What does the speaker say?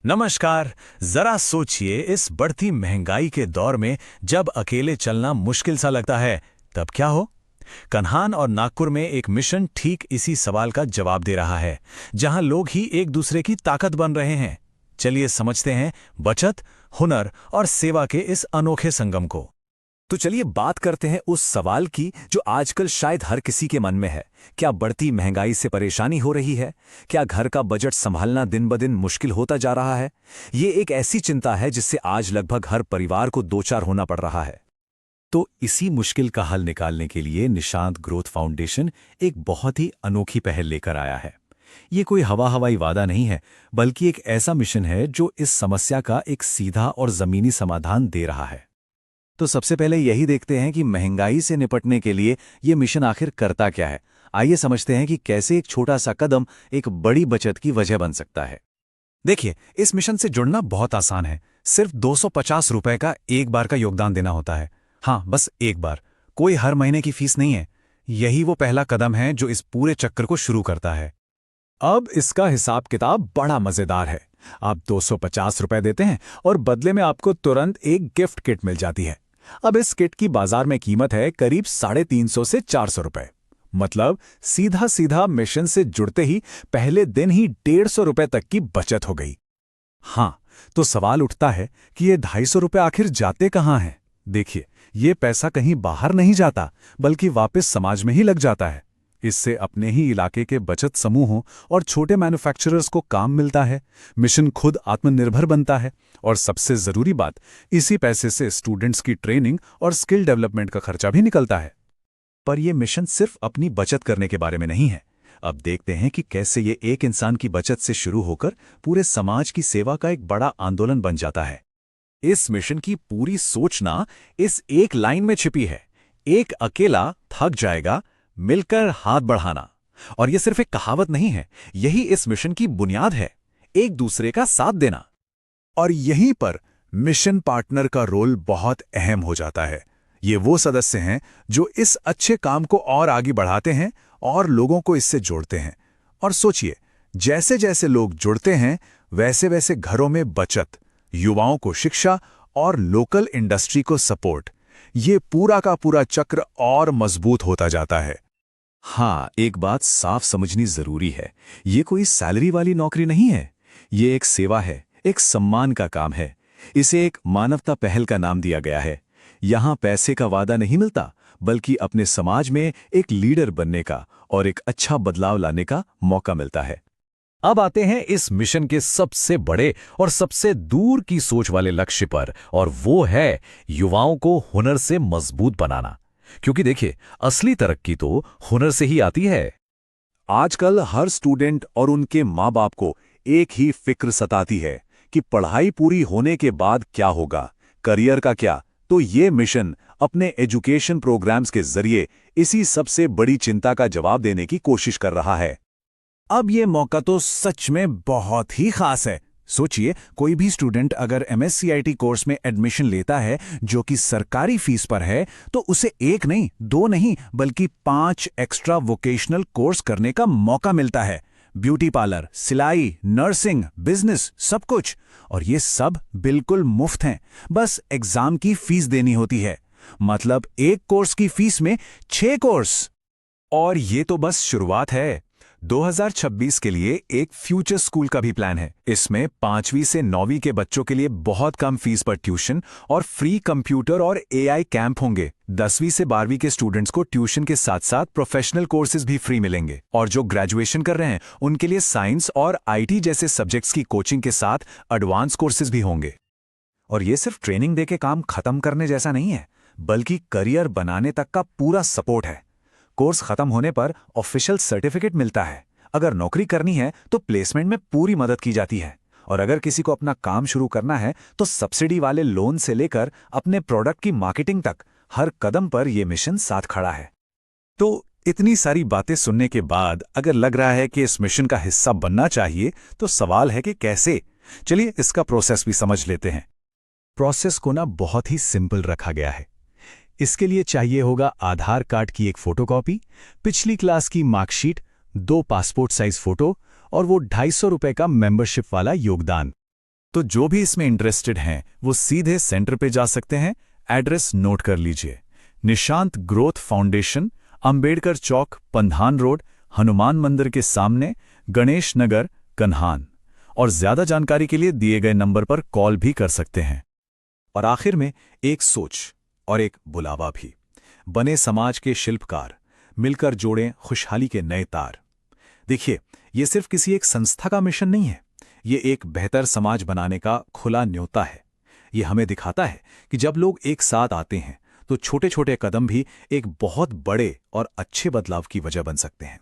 नमस्कार। जरा सोचिए, इस बढ़ती महंगाई के दौर में जब अकेले चलना मुश्किल सा लगता है तब क्या हो। कन्हान और नागपुर में एक मिशन ठीक इसी सवाल का जवाब दे रहा है, जहां लोग ही एक दूसरे की ताकत बन रहे हैं। चलिए समझते हैं बचत, हुनर और सेवा के इस अनोखे संगम को। तो चलिए बात करते हैं उस सवाल की जो आजकल शायद हर किसी के मन में है। क्या बढ़ती महंगाई से परेशानी हो रही है? क्या घर का बजट संभालना दिन ब दिन मुश्किल होता जा रहा है? ये एक ऐसी चिंता है जिससे आज लगभग हर परिवार को दो चार होना पड़ रहा है। तो इसी मुश्किल का हल निकालने के लिए निशांत ग्रोथ फाउंडेशन एक बहुत ही अनोखी पहल लेकर आया है। ये कोई हवाई वादा नहीं है, बल्कि एक ऐसा मिशन है जो इस समस्या का एक सीधा और जमीनी समाधान दे रहा है। तो सबसे पहले यही देखते हैं कि महंगाई से निपटने के लिए ये मिशन आखिर करता क्या है। आइए समझते हैं कि कैसे एक छोटा सा कदम एक बड़ी बचत की वजह बन सकता है। देखिए, इस मिशन से जुड़ना बहुत आसान है। सिर्फ 250 रुपए का एक बार का योगदान देना होता है। हाँ, बस एक बार। कोई हर महीने की फीस नहीं है। यही वो पहला कदम है जो इस पूरे चक्कर को शुरू करता है। अब इसका हिसाब किताब बड़ा मजेदार है। आप 250 रुपए देते हैं और बदले में आपको तुरंत एक गिफ्ट किट मिल जाती है। अब इस किट की बाजार में कीमत है करीब 350 से 400 रुपए। मतलब सीधा सीधा मिशन से जुड़ते ही पहले दिन ही 150 रुपए तक की बचत हो गई। हाँ, तो सवाल उठता है कि ये 250 रुपए आखिर जाते कहाँ हैं? देखिए, ये पैसा कहीं बाहर नहीं जाता, बल्कि वापस समाज में ही लग जाता है। इससे अपने ही इलाके के बचत समूहों और छोटे मैन्युफैक्चरर्स को काम मिलता है। मिशन खुद आत्मनिर्भर बनता है। और सबसे जरूरी बात, इसी पैसे से स्टूडेंट्स की ट्रेनिंग और स्किल डेवलपमेंट का खर्चा भी निकलता है। पर यह मिशन सिर्फ अपनी बचत करने के बारे में नहीं है। अब देखते हैं कि कैसे ये एक इंसान की बचत से शुरू होकर पूरे समाज की सेवा का एक बड़ा आंदोलन बन जाता है। इस मिशन की पूरी सोचना इस एक लाइन में छिपी है: एक अकेला थक जाएगा, मिलकर हाथ बढ़ाना। और यह सिर्फ एक कहावत नहीं है, यही इस मिशन की बुनियाद है, एक दूसरे का साथ देना। और यहीं पर मिशन पार्टनर का रोल बहुत अहम हो जाता है। ये वो सदस्य हैं जो इस अच्छे काम को और आगे बढ़ाते हैं और लोगों को इससे जोड़ते हैं। और सोचिए, जैसे जैसे लोग जुड़ते हैं, वैसे वैसे घरों में बचत, युवाओं को शिक्षा और लोकल इंडस्ट्री को सपोर्ट, ये पूरा का पूरा चक्र और मजबूत होता जाता है। हाँ, एक बात साफ समझनी जरूरी है। ये कोई सैलरी वाली नौकरी नहीं है। ये एक सेवा है, एक सम्मान का काम है। इसे एक मानवता पहल का नाम दिया गया है। यहां पैसे का वादा नहीं मिलता, बल्कि अपने समाज में एक लीडर बनने का और एक अच्छा बदलाव लाने का मौका मिलता है। अब आते हैं इस मिशन के सबसे बड़े और सबसे दूर की सोच वाले लक्ष्य पर, और वो है युवाओं को हुनर से मजबूत बनाना। क्योंकि देखिए, असली तरक्की तो हुनर से ही आती है। आजकल हर स्टूडेंट और उनके माँ बाप को एक ही फिक्र सताती है कि पढ़ाई पूरी होने के बाद क्या होगा, करियर का क्या। तो ये मिशन अपने एजुकेशन प्रोग्राम्स के जरिए इसी सबसे बड़ी चिंता का जवाब देने की कोशिश कर रहा है। अब ये मौका तो सच में बहुत ही खास है। सोचिए, कोई भी स्टूडेंट अगर MSCIT कोर्स में एडमिशन लेता है जो कि सरकारी फीस पर है, तो उसे एक नहीं, दो नहीं, बल्कि 5 एक्स्ट्रा वोकेशनल कोर्स करने का मौका मिलता है। ब्यूटी पार्लर, सिलाई, नर्सिंग, बिजनेस, सब कुछ। और ये सब बिल्कुल मुफ्त हैं। बस एग्जाम की फीस देनी होती है। मतलब एक कोर्स की फीस में 6 कोर्स। और ये तो बस शुरुआत है। 2026 के लिए एक फ्यूचर स्कूल का भी प्लान है। इसमें 5वीं से 9वीं के बच्चों के लिए बहुत कम फीस पर ट्यूशन और फ्री कंप्यूटर और AI कैंप होंगे। 10वीं से 12वीं के स्टूडेंट्स को ट्यूशन के साथ साथ प्रोफेशनल कोर्सेज भी फ्री मिलेंगे। और जो ग्रेजुएशन कर रहे हैं उनके लिए साइंस और IT जैसे सब्जेक्ट्स की कोचिंग के साथ एडवांस कोर्सेज भी होंगे। और ये सिर्फ ट्रेनिंग देके काम खत्म करने जैसा नहीं है, बल्कि करियर बनाने तक का पूरा सपोर्ट है। कोर्स खत्म होने पर ऑफिशियल सर्टिफिकेट मिलता है। अगर नौकरी करनी है तो प्लेसमेंट में पूरी मदद की जाती है। और अगर किसी को अपना काम शुरू करना है तो सब्सिडी वाले लोन से लेकर अपने प्रोडक्ट की मार्केटिंग तक हर कदम पर यह मिशन साथ खड़ा है। तो इतनी सारी बातें सुनने के बाद अगर लग रहा है कि इस मिशन का हिस्सा बनना चाहिए, तो सवाल है कि कैसे। चलिए इसका प्रोसेस भी समझ लेते हैं। प्रोसेस को बहुत ही सिंपल रखा गया है। इसके लिए चाहिए होगा आधार कार्ड की एक फोटोकॉपी, पिछली क्लास की मार्कशीट, 2 पासपोर्ट साइज फोटो और वो 250 रुपए का मेंबरशिप वाला योगदान। तो जो भी इसमें इंटरेस्टेड हैं वो सीधे सेंटर पे जा सकते हैं। एड्रेस नोट कर लीजिए, निशांत ग्रोथ फाउंडेशन, अंबेडकर चौक, पंधान रोड, हनुमान मंदिर के सामने, गणेश नगर, कन्हान। और ज्यादा जानकारी के लिए दिए गए नंबर पर कॉल भी कर सकते हैं। और आखिर में एक सोच और एक बुलावा भी। बने समाज के शिल्पकार, मिलकर जोड़ें खुशहाली के नए तार। देखिए, ये सिर्फ किसी एक संस्था का मिशन नहीं है, ये एक बेहतर समाज बनाने का खुला न्योता है। ये हमें दिखाता है कि जब लोग एक साथ आते हैं तो छोटे छोटे कदम भी एक बहुत बड़े और अच्छे बदलाव की वजह बन सकते हैं।